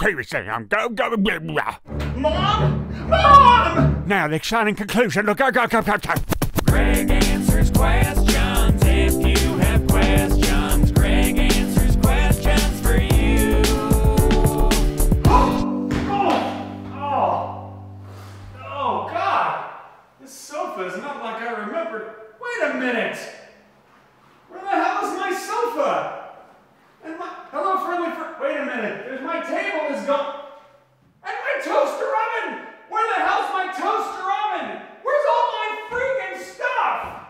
previously on Go. Mom! Mom! Now the exciting conclusion. Look, go. Greg answers questions. If you have questions, Greg answers questions for you. Oh, God! This sofa is not like I remembered. Wait a minute! Where the hell is my sofa? And my... Hello, wait a minute. There's my table is gone. And my toaster oven! Where the hell's my toaster oven? Where's all my freaking stuff?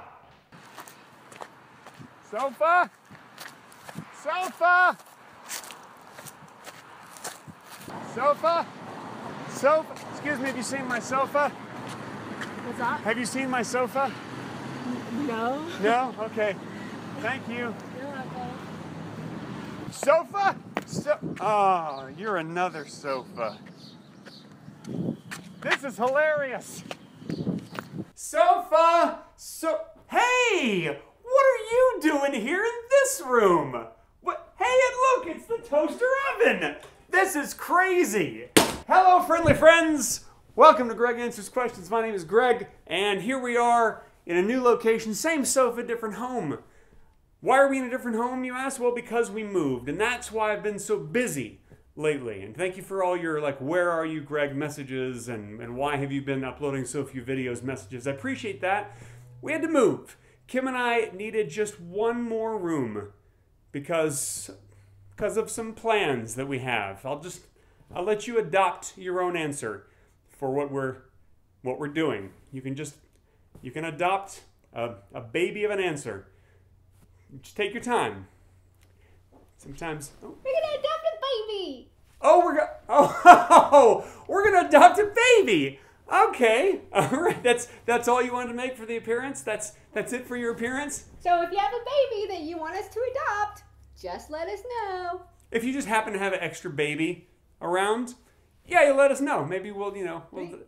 Sofa. Excuse me, have you seen my sofa? What's that? Have you seen my sofa? No. No? Okay. Thank you. You're welcome. Sofa? Oh, you're another sofa. This is hilarious. Sofa! Hey! What are you doing here in this room? What? Hey, and look, it's the toaster oven! This is crazy! Hello, friendly friends! Welcome to Greg Answers Questions. My name is Greg, and here we are in a new location, same sofa, different home. Why are we in a different home, you ask? Well, because we moved, and that's why I've been so busy lately. And thank you for all your, where are you, Greg messages, and why have you been uploading so few videos messages. I appreciate that. We had to move. Kim and I needed just one more room because of some plans that we have. I'll let you adopt your own answer for what we're doing. You can adopt a baby of an answer. Just take your time. Sometimes. Oh. We're gonna adopt a baby. We're gonna adopt a baby. Okay, all right. That's all you wanted to make for the appearance. That's it for your appearance. So if you have a baby that you want us to adopt, just let us know. If you just happen to have an extra baby around, yeah, you let us know. Maybe we'll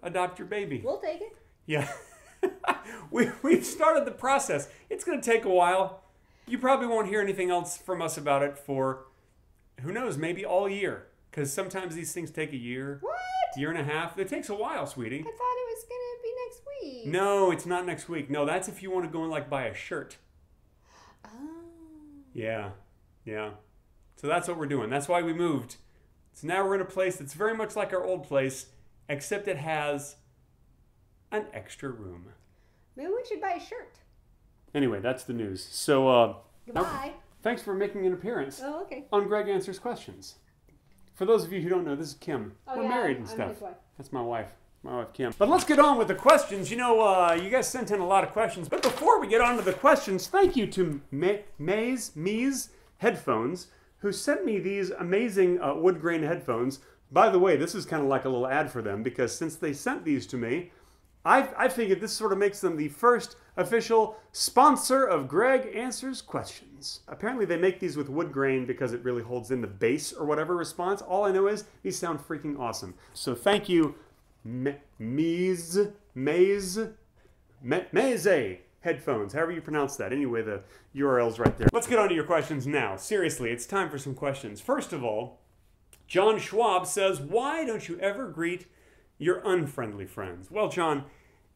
adopt your baby. We'll take it. Yeah, we've started the process. It's gonna take a while. You probably won't hear anything else from us about it for, who knows, maybe all year. Because sometimes these things take a year. What? Year and a half. It takes a while, sweetie. I thought it was going to be next week. No, it's not next week. No, that's if you want to go and buy a shirt. Oh. Yeah. So that's what we're doing. That's why we moved. So now we're in a place that's very much like our old place, except it has an extra room. Maybe we should buy a shirt. Anyway, that's the news. So, Goodbye. Thanks for making an appearance Okay. on Greg Answers Questions. For those of you who don't know, this is Kim. We're married and stuff. I'm his wife. That's my wife. My wife, Kim. But let's get on with the questions. You know, you guys sent in a lot of questions. But before we get on to the questions, thank you to Meze Headphones, who sent me these amazing wood grain headphones. By the way, this is kind of like a little ad for them, because since they sent these to me, I figured this sort of makes them the first official sponsor of Greg Answers Questions. Apparently they make these with wood grain because it really holds in the bass or whatever response. All I know is these sound freaking awesome. So thank you, Meze Headphones, however you pronounce that. Anyway, the URL's right there. Let's get on to your questions now. Seriously, it's time for some questions. First of all, John Schwab says, why don't you ever greet your unfriendly friends? Well, John,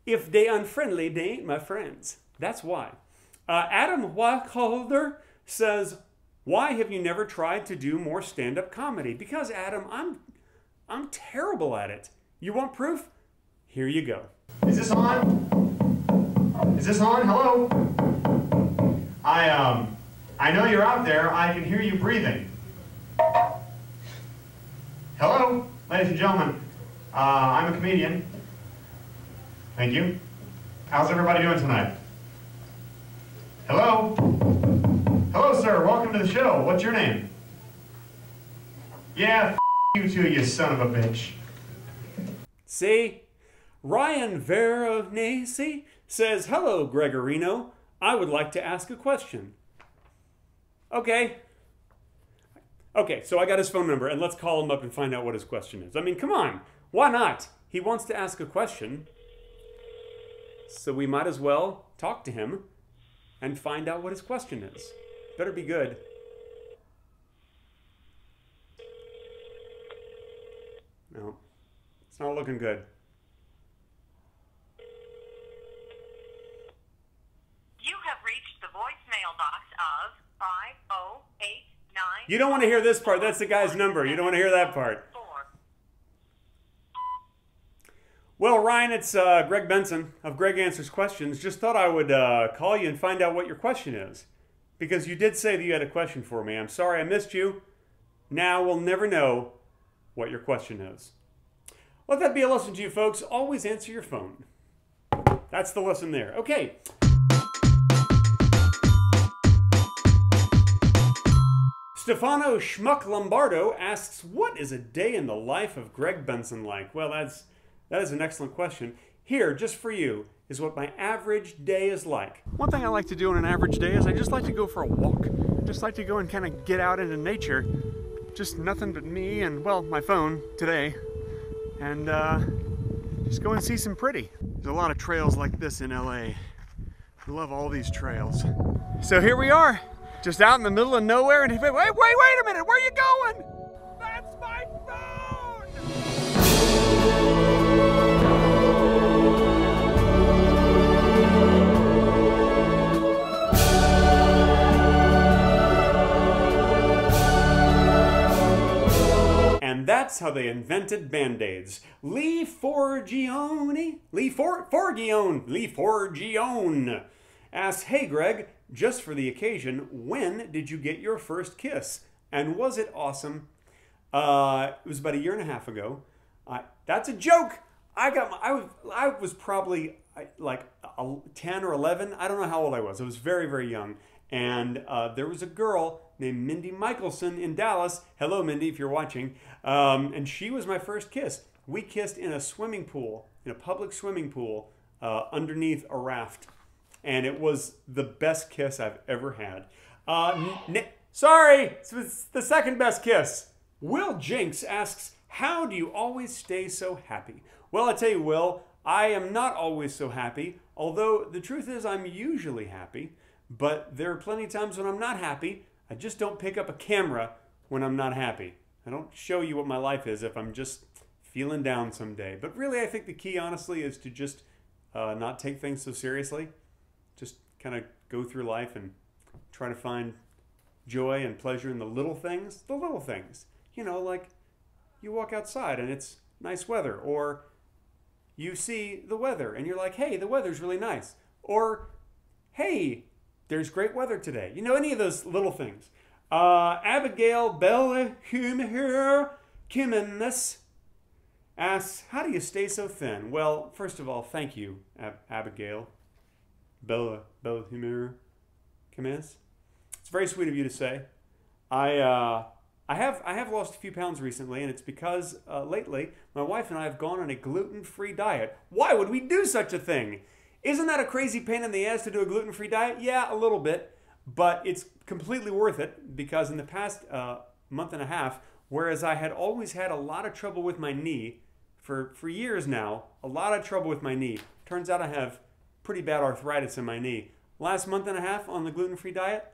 if they unfriendly, they ain't my friends. That's why. Adam Wacholder says, why have you never tried to do more stand-up comedy? Because, Adam, I'm terrible at it. You want proof? Here you go. Is this on? Is this on? Hello? I know you're out there. I can hear you breathing. Hello, ladies and gentlemen. I'm a comedian. Thank you. How's everybody doing tonight? Hello? Hello, sir. Welcome to the show. What's your name? Yeah, you too, you son of a bitch. See? Ryan Veronese says, hello, Gregorino. I would like to ask a question. Okay. Okay, so I got his phone number, and let's call him up and find out what his question is. I mean, come on. Why not? He wants to ask a question, so we might as well talk to him and find out what his question is. Better be good. No, it's not looking good. You have reached the voicemail box of 5089. You don't want to hear this part. That's the guy's number. You don't want to hear that part. Well, Ryan, it's Greg Benson of Greg Answers Questions. Just thought I would call you and find out what your question is. Because you did say that you had a question for me. I'm sorry I missed you. Now we'll never know what your question is. Let that be a lesson to you folks. Always answer your phone. That's the lesson there. Okay. Stefano Schmuck Lombardo asks, what is a day in the life of Greg Benson like? Well, that is an excellent question. Here, just for you, is what my average day is like. One thing I like to do on an average day is I just like to go for a walk. Just like to go and kind of get out into nature. Just nothing but me and, well, my phone today. And just go and see some pretty. There's a lot of trails like this in LA. I love all these trails. So here we are, just out in the middle of nowhere, and wait a minute, where are you going? That's my phone! And that's how they invented Band-Aids. Lee Forgione asks, hey Greg, just for the occasion, when did you get your first kiss? And was it awesome? It was about 1.5 years ago. That's a joke. I was probably like 10 or 11. I don't know how old I was. I was very, very young. And there was a girl named Mindy Michelson in Dallas. Hello, Mindy, if you're watching. And she was my first kiss. We kissed in a swimming pool, in a public swimming pool, underneath a raft. And it was the best kiss I've ever had. Sorry, it was the second best kiss. Will Jinx asks, how do you always stay so happy? Well, I tell you, Will, I am not always so happy. Although the truth is I'm usually happy. But there are plenty of times when I'm not happy. I just don't pick up a camera when I'm not happy. I don't show you what my life is if I'm just feeling down someday. But really, I think the key, honestly, is to just not take things so seriously. Just kind of go through life and try to find joy and pleasure in the little things. The little things. You know, like you walk outside and it's nice weather. Or you see the weather and you're like, hey, the weather's really nice. Or, hey, there's great weather today. You know, any of those little things. Abigail Bella Kimenis asks, how do you stay so thin? Well, first of all, thank you, Abigail Bella Kimenis. It's very sweet of you to say. I have lost a few pounds recently, and it's because lately my wife and I have gone on a gluten-free diet. Why would we do such a thing? Isn't that a crazy pain in the ass to do a gluten-free diet? Yeah, a little bit, but it's completely worth it because in the past month and a half, whereas I had always had a lot of trouble with my knee for years now, a lot of trouble with my knee. Turns out I have pretty bad arthritis in my knee. Last month and a half on the gluten-free diet,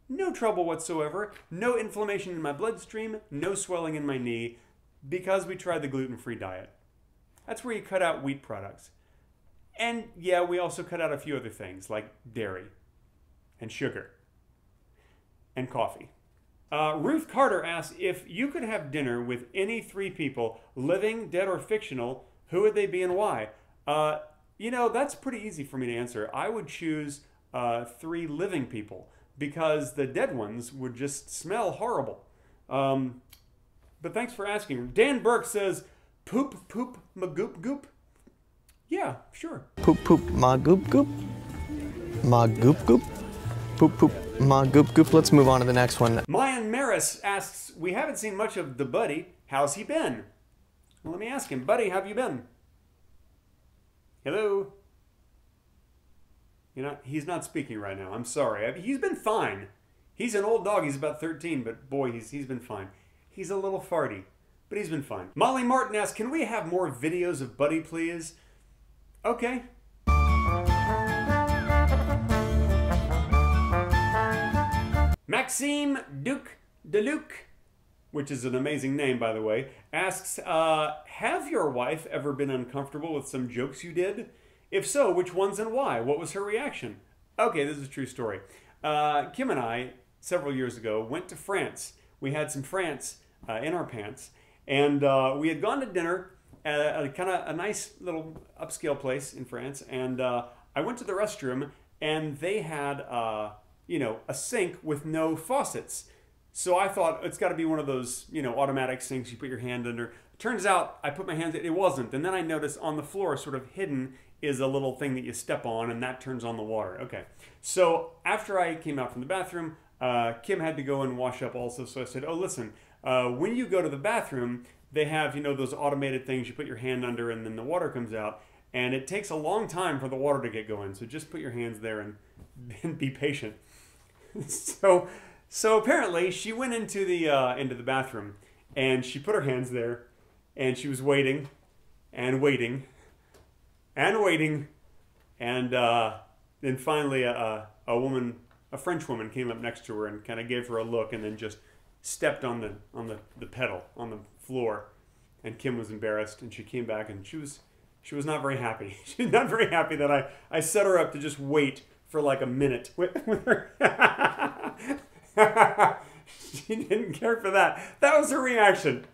no trouble whatsoever, no inflammation in my bloodstream, no swelling in my knee because we tried the gluten-free diet. That's where you cut out wheat products. And yeah, we also cut out a few other things like dairy and sugar and coffee. Ruth Carter asks, if you could have dinner with any 3 people, living, dead, or fictional, who would they be and why? You know, that's pretty easy for me to answer. I would choose 3 living people because the dead ones would just smell horrible. But thanks for asking. Dan Burke says, poop, poop, ma goop, goop. Yeah, sure. Poop poop ma goop goop. Ma goop goop. Poop poop ma goop goop. Let's move on to the next one. Mayan Maris asks, we haven't seen much of the buddy. How's he been? Well, let me ask him. Buddy, how have you been? Hello? He's not speaking right now. I'm sorry. He's been fine. He's an old dog. He's about 13, but boy, he's been fine. He's a little farty, but he's been fine. Molly Martin asks, can we have more videos of Buddy, please? Okay. Maxime Duc which is an amazing name, by the way, asks, have your wife ever been uncomfortable with some jokes you did? If so, which ones and why? What was her reaction? Okay, this is a true story. Kim and I, several years ago, went to France. We had some France in our pants, and we had gone to dinner at a nice little upscale place in France, and I went to the restroom, and they had, a sink with no faucets. So I thought it's got to be one of those, automatic sinks you put your hand under. Turns out I put my hands, it wasn't. And then I noticed on the floor, sort of hidden, is a little thing that you step on, and that turns on the water. Okay. So after I came out from the bathroom, Kim had to go and wash up also. So I said, oh, listen, when you go to the bathroom, they have, those automated things you put your hand under and then the water comes out. And it takes a long time for the water to get going. So just put your hands there and be patient. So apparently she went into the bathroom and she put her hands there and she was waiting and waiting and waiting, and then finally a French woman came up next to her and kind of gave her a look and then just stepped on the pedal on the floor, and Kim was embarrassed and she came back and she was not very happy. She was not very happy that I set her up to just wait for like a minute with her. She didn't care for that. That was her reaction.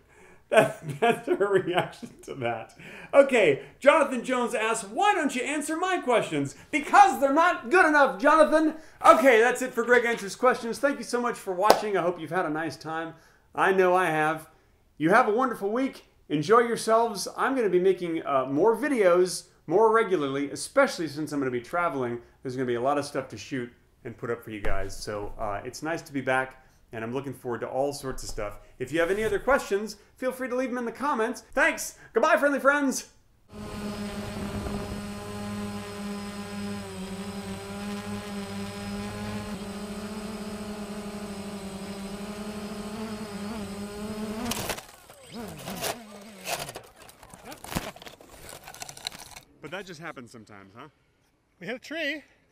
That's her reaction to that. Okay, Jonathan Jones asks, why don't you answer my questions? Because they're not good enough, Jonathan. Okay, that's it for Greg Answers Questions. Thank you so much for watching. I hope you've had a nice time. I know I have. You have a wonderful week. Enjoy yourselves. I'm going to be making more videos more regularly, especially since I'm going to be traveling. There's going to be a lot of stuff to shoot and put up for you guys. So it's nice to be back, and I'm looking forward to all sorts of stuff. If you have any other questions, feel free to leave them in the comments. Thanks! Goodbye, friendly friends! But that just happens sometimes, huh? We hit a tree.